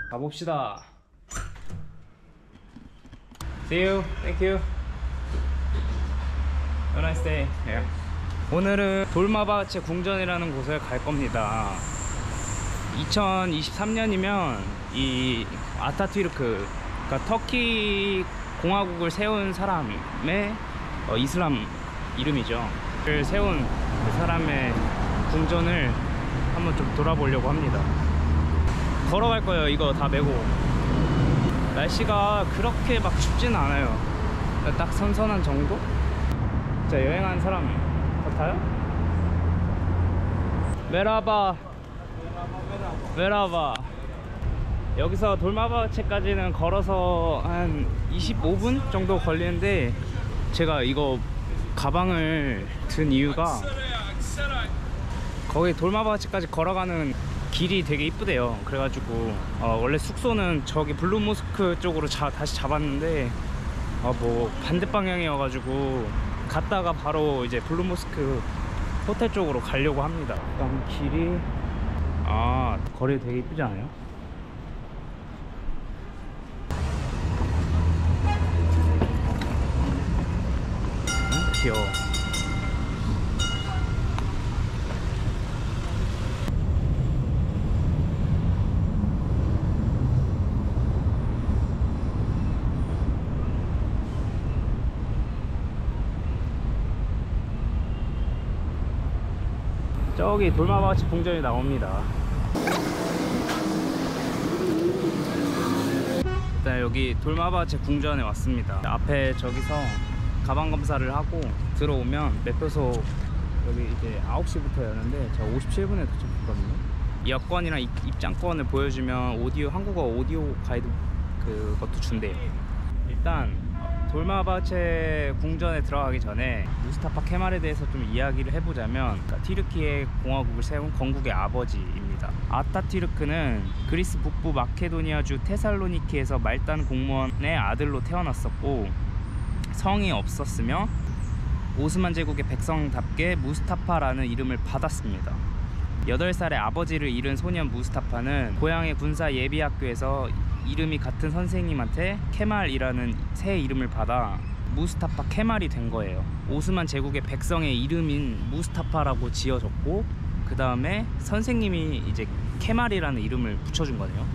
가봅시다. See you. Thank you. Have a nice day. Yeah. 오늘은 돌마바체 궁전이라는 곳을 갈 겁니다. 2023년이면 이 아타투르크가 터키 공화국을 세운 사람의 이슬람 이름이죠. 그 세운 그 사람의 궁전을 한번 좀 돌아보려고 합니다. 걸어갈 거예요. 이거 다 메고. 날씨가 그렇게 막 춥진 않아요. 딱 선선한 정도? 자, 여행하는 사람 같아요? 메라바. 메라바. 여기서 돌마바체까지는 걸어서 한 25분 정도 걸리는데, 제가 이거 가방을 든 이유가 거기 돌마바체까지 걸어가는 길이 되게 이쁘대요. 그래가지고 원래 숙소는 저기 블루모스크 쪽으로 다시 잡았는데 뭐 반대 방향이어가지고 갔다가 바로 이제 블루모스크 호텔 쪽으로 가려고 합니다. 일단 길이 거리 되게 이쁘지 않아요? 귀여워. 저기 돌마바체 궁전이 나옵니다. 일단 여기 돌마바체 궁전에 왔습니다. 앞에 저기서 가방 검사를 하고 들어오면 매표소 여기 이제 9시부터 여는데 제가 57분에 도착했거든요. 여권이랑 입장권을 보여주면 한국어 오디오 가이드 그것도 준대요. 일단 돌마바체 궁전에 들어가기 전에 무스타파 케말에 대해서 좀 이야기를 해보자면, 티르키의 공화국을 세운 건국의 아버지입니다. 아타투르크는 그리스 북부 마케도니아주 테살로니키에서 말단 공무원의 아들로 태어났었고, 성이 없었으며 오스만 제국의 백성답게 무스타파라는 이름을 받았습니다. 8살의 아버지를 잃은 소년 무스타파는 고향의 군사 예비학교에서 이름이 같은 선생님한테 케말이라는 새 이름을 받아 무스타파 케말이 된 거예요. 오스만 제국의 백성의 이름인 무스타파라고 지어졌고, 그 다음에 선생님이 이제 케말이라는 이름을 붙여준 거네요.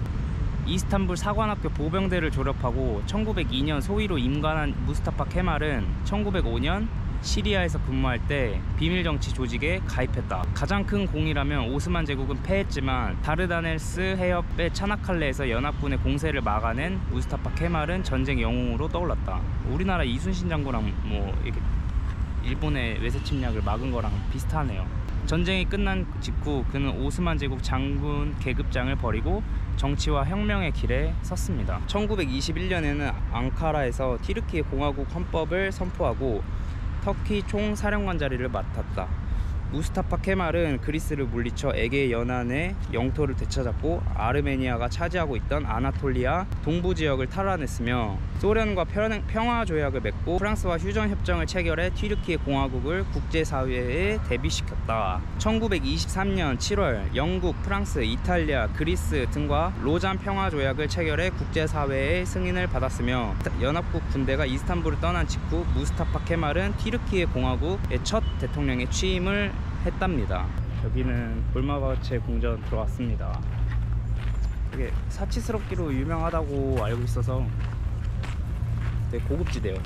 이스탄불 사관학교 보병대를 졸업하고 1902년 소위로 임관한 무스타파 케말은 1905년 시리아에서 근무할 때 비밀정치 조직에 가입했다. 가장 큰 공이라면 오스만 제국은 패했지만 다르다넬스 해협의 차나칼레에서 연합군의 공세를 막아낸 무스타파 케말은 전쟁 영웅으로 떠올랐다. 우리나라 이순신 장군랑 뭐 이렇게 일본의 외세 침략을 막은 거랑 비슷하네요. 전쟁이 끝난 직후 그는 오스만 제국 장군 계급장을 버리고 정치와 혁명의 길에 섰습니다. 1921년에는 앙카라에서 티르키 공화국 헌법을 선포하고 터키 총사령관 자리를 맡았다. 무스타파 케말은 그리스를 물리쳐 에게 연안의 영토를 되찾았고, 아르메니아가 차지하고 있던 아나톨리아 동부 지역을 탈환했으며, 소련과 평화 조약을 맺고 프랑스와 휴전 협정을 체결해 튀르키예 공화국을 국제사회에 대비시켰다. 1923년 7월 영국, 프랑스, 이탈리아, 그리스 등과 로잔 평화 조약을 체결해 국제사회의 승인을 받았으며, 연합국 군대가 이스탄불을 떠난 직후 무스타파 케말은 튀르키예 공화국의 첫 대통령에 취임을 했답니다. 여기는 돌마바체 궁전 들어왔습니다. 되게 사치스럽기로 유명하다고 알고 있어서 되게 고급지대요.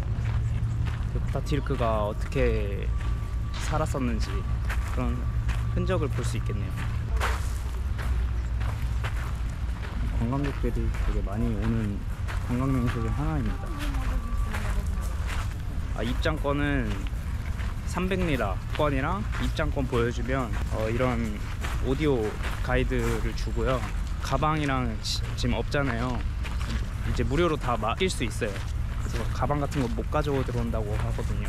아타투르크가 어떻게 살았었는지 그런 흔적을 볼 수 있겠네요. 관광객들이 되게 많이 오는 관광 명소 중 하나입니다. 입장권은 300리라 권이랑 입장권 보여주면 이런 오디오 가이드를 주고요. 가방이랑 지금 없잖아요. 이제 무료로 다 맡길 수 있어요. 그래서 가방 같은 거 못 가져오 들어온다고 하거든요.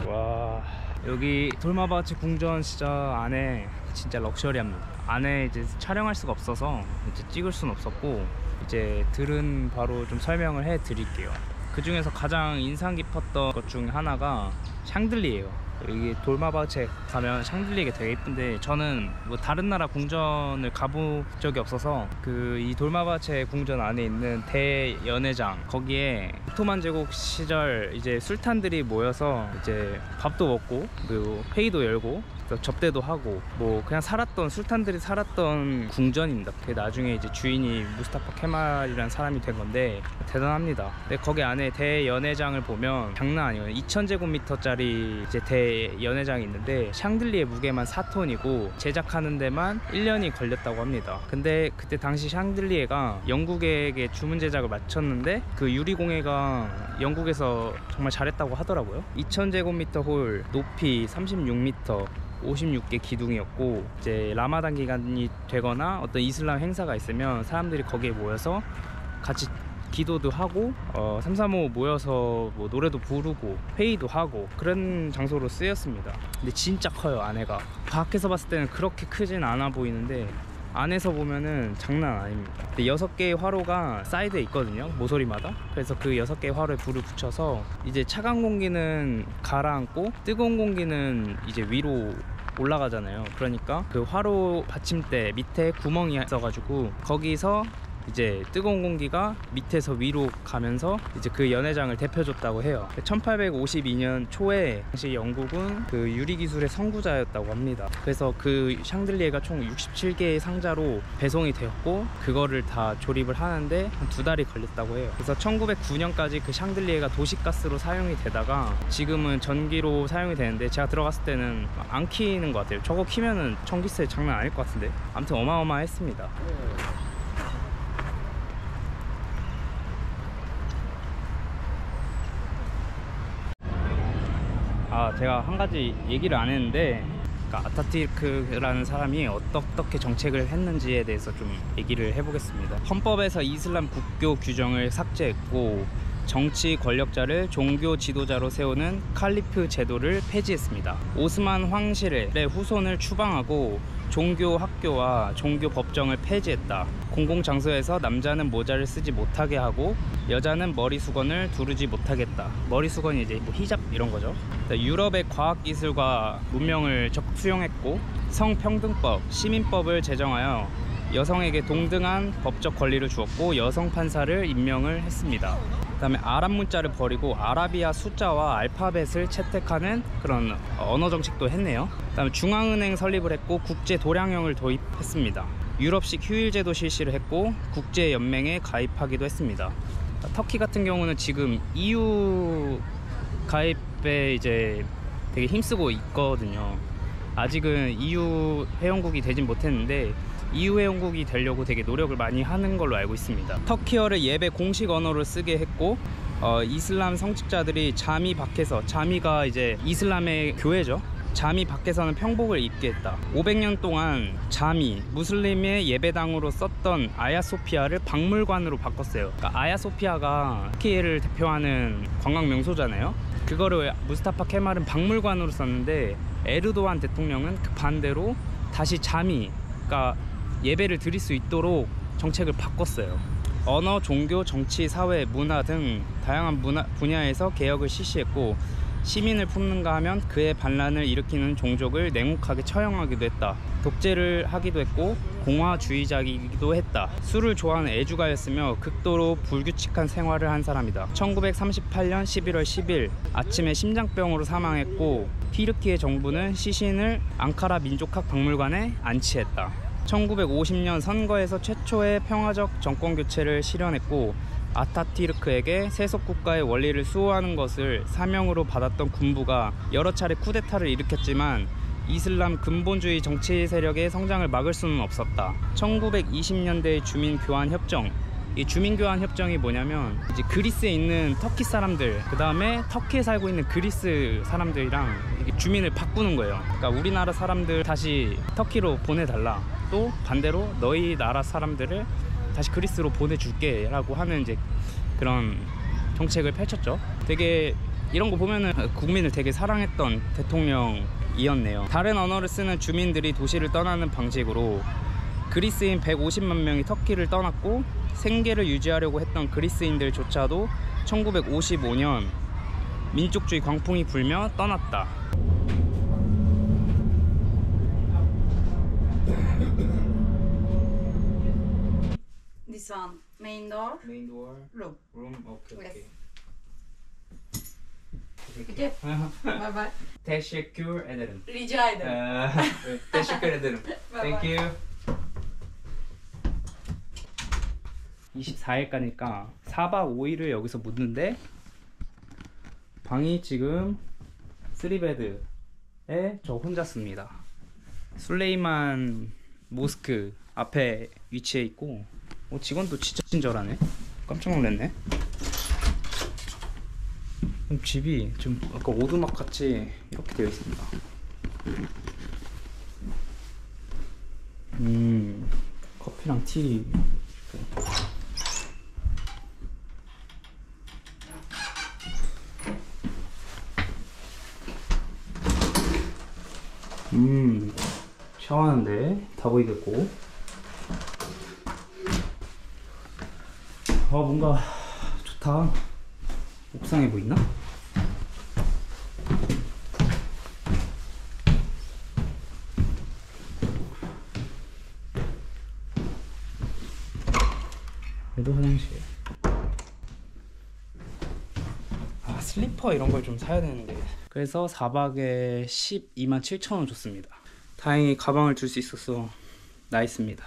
와, 여기 돌마바체 궁전 진짜 안에 진짜 럭셔리합니다. 안에 이제 촬영할 수가 없어서 이제 찍을 수는 없었고, 이제 들은 바로 좀 설명을 해 드릴게요. 그 중에서 가장 인상 깊었던 것 중 하나가 샹들리에요. 이게 돌마바체 가면 샹들리에가 되게 예쁜데, 저는 뭐 다른 나라 궁전을 가본 적이 없어서 그 이 돌마바체 궁전 안에 있는 대연회장, 거기에 오토만 제국 시절 이제 술탄들이 모여서 이제 밥도 먹고 그리고 회의도 열고 접대도 하고 뭐 그냥 살았던, 술탄들이 살았던 궁전입니다. 그 나중에 이제 주인이 무스타파 케말이라는 사람이 된 건데 대단합니다. 근데 거기 안에 대연회장을 보면 장난 아니에요. 2000제곱미터짜리 이제 대연회장이 있는데 샹들리에 무게만 4톤이고 제작하는 데만 1년이 걸렸다고 합니다. 근데 그때 당시 샹들리에가 영국에게 주문 제작을 마쳤는데 그 유리공예가 영국에서 정말 잘했다고 하더라고요. 2000제곱미터 홀, 높이 36m, 56개 기둥이었고, 이제 라마단 기간이 되거나 어떤 이슬람 행사가 있으면 사람들이 거기에 모여서 같이 기도도 하고 335 모여서 뭐 노래도 부르고 회의도 하고 그런 장소로 쓰였습니다. 근데 진짜 커요. 안에가 밖에서 봤을 때는 그렇게 크진 않아 보이는데 안에서 보면은 장난 아닙니다. 근데 6개의 화로가 사이드에 있거든요, 모서리마다. 그래서 그 6개의 화로에 불을 붙여서 이제 차가운 공기는 가라앉고 뜨거운 공기는 이제 위로 올라가잖아요. 그러니까 그 화로 받침대 밑에 구멍이 있어가지고 거기서 이제 뜨거운 공기가 밑에서 위로 가면서 이제 그 연회장을 데펴줬다고 해요. 1852년 초에 당시 영국은 그 유리기술의 선구자였다고 합니다. 그래서 그 샹들리에가 총 67개의 상자로 배송이 되었고 그거를 다 조립을 하는데 한 2달이 걸렸다고 해요. 그래서 1909년까지 그 샹들리에가 도시가스로 사용이 되다가 지금은 전기로 사용이 되는데, 제가 들어갔을 때는 안 키는 것 같아요. 저거 키면은 전기세 장난 아닐 것 같은데. 아무튼 어마어마했습니다. 제가 한 가지 얘기를 안 했는데, 그러니까 아타투르크라는 사람이 어떻게 정책을 했는지에 대해서 좀 얘기를 해보겠습니다. 헌법에서 이슬람 국교 규정을 삭제했고 정치 권력자를 종교 지도자로 세우는 칼리프 제도를 폐지했습니다. 오스만 황실의 후손을 추방하고 종교 학교와 종교 법정을 폐지했다. 공공장소에서 남자는 모자를 쓰지 못하게 하고 여자는 머리 수건을 두르지 못하겠다. 머리 수건이 이제 뭐 히잡 이런 거죠. 유럽의 과학기술과 문명을 적극 수용했고 성평등법, 시민법을 제정하여 여성에게 동등한 법적 권리를 주었고 여성 판사를 임명을 했습니다. 그 다음에 아랍 문자를 버리고 아라비아 숫자와 알파벳을 채택하는 그런 언어 정책도 했네요. 그 다음에 중앙은행 설립을 했고 국제 도량형을 도입했습니다. 유럽식 휴일제도 실시를 했고 국제연맹에 가입하기도 했습니다. 터키 같은 경우는 지금 EU 가입에 이제 되게 힘쓰고 있거든요. 아직은 EU 회원국이 되진 못했는데 EU 회원국이 되려고 되게 노력을 많이 하는 걸로 알고 있습니다. 터키어를 예배 공식 언어로 쓰게 했고 이슬람 성직자들이 자미 밖에서, 자미가 이제 이슬람의 교회죠, 자미 밖에서는 평복을 입게 했다. 500년 동안 자미, 무슬림의 예배당으로 썼던 아야소피아를 박물관으로 바꿨어요. 그러니까 아야소피아가 터키를 대표하는 관광 명소잖아요. 그거를 무스타파 케말은 박물관으로 썼는데 에르도안 대통령은 그 반대로 다시 자미, 그러니까 예배를 드릴 수 있도록 정책을 바꿨어요. 언어, 종교, 정치, 사회, 문화 등 다양한 분야에서 개혁을 실시했고 시민을 품는가 하면 그의 반란을 일으키는 종족을 냉혹하게 처형하기도 했다. 독재를 하기도 했고 공화주의자이기도 했다. 술을 좋아하는 애주가였으며 극도로 불규칙한 생활을 한 사람이다. 1938년 11월 10일 아침에 심장병으로 사망했고 튀르키예 정부는 시신을 앙카라 민족학 박물관에 안치했다. 1950년 선거에서 최초의 평화적 정권 교체를 실현했고 아타투르크에게 세속 국가의 원리를 수호하는 것을 사명으로 받았던 군부가 여러 차례 쿠데타를 일으켰지만 이슬람 근본주의 정치 세력의 성장을 막을 수는 없었다. 1920년대의 주민교환협정, 이 주민교환협정이 뭐냐면 이제 그리스에 있는 터키 사람들, 그 다음에 터키에 살고 있는 그리스 사람들이랑 주민을 바꾸는 거예요. 그러니까 우리나라 사람들 다시 터키로 보내달라, 또 반대로 너희 나라 사람들을 다시 그리스로 보내줄게 라고 하는 이제 그런 정책을 펼쳤죠. 되게 이런 거 보면은 국민을 되게 사랑했던 대통령 이었네요. 다른 언어를 쓰는 주민들이 도시를 떠나는 방식으로 그리스인 150만 명이 터키를 떠났고, 생계를 유지하려고 했던 그리스인들조차도 1955년 민족주의 광풍이 불며 떠났다. This one, main door, Main door, room. room, okay, Yes. okay. Bye bye. Teşekkür ederim. Rica ederim. teşekkür ederim. Thank bye. you. 24일 가니까 4박 5일을 여기서 묵는데, 방이 지금 3베드에 저 혼자 씁니다. 술레이만 모스크 앞에 위치해 있고, 직원도 진짜 친절하네. 깜짝 놀랐네. 집이 좀 아까 오두막 같이 이렇게 되어 있습니다. 커피랑 티. 샤워하는데 다 보이겠고. 뭔가 좋다. 옥상에 보이나? 얘도 화장실. 슬리퍼 이런 걸 좀 사야 되는데. 그래서 4박에 12만 7천 원 줬습니다. 다행히 가방을 줄 수 있어서 나이스입니다.